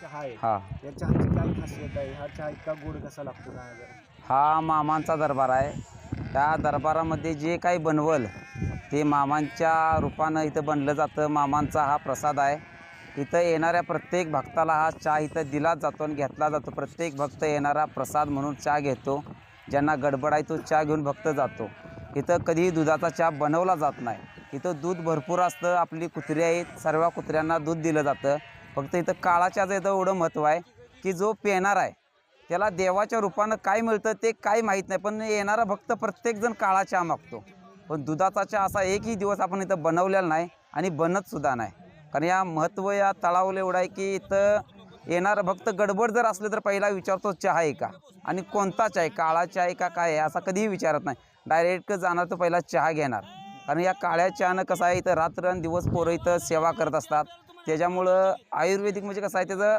चहा आहे हा या चहाची काय खासियत आहे? हा चहा इतका गोड कसा लागतो ना जरा? हा मामांचा दरबार आहे. त्या दरबारामध्ये जे काही बनवल ते मामांच्या रूपानं इथं बनलं जातं. मामांचा हा प्रसाद आहे. इथं येणाऱ्या प्रत्येक भक्ताला हा चहा इथं दिला जातो आणि घेतला जातो. प्रत्येक भक्त येणारा प्रसाद म्हणून चहा घेतो. ज्यांना गडबड आहे तो चहा घेऊन भक्त जातो. इथं कधीही दुधाचा चहा बनवला जात नाही. इथं दूध भरपूर असतं. आपली कुत्री आहेत, सर्व कुत्र्यांना दूध दिलं जातं. फक्त इथं काळा चहाचं इथं एवढं महत्त्व आहे की जो पिणार आहे त्याला देवाच्या रूपानं काय मिळतं ते काय माहीत नाही, पण येणारा भक्त प्रत्येकजण काळा चहा मागतो. पण दुधाचा चहा असा एकही दिवस आपण इथं बनवलेला नाही आणि बनतसुद्धा नाही. कारण या महत्त्व या तळावलं एवढं आहे की इथं येणारा भक्त गडबड जर असलं तर पहिला विचारतो चहा आहे का आणि कोणता चहा आहे, काळा चहा आहे का काय आहे असा कधीही विचारत नाही. डायरेक्ट जाणार तर पहिला चहा घेणार. कारण या काळ्या चहानं कसं आहे इथं रात्रंदिवस पोरं इथं सेवा करत असतात. त्याच्यामुळं आयुर्वेदिक म्हणजे कसं आहे त्याचं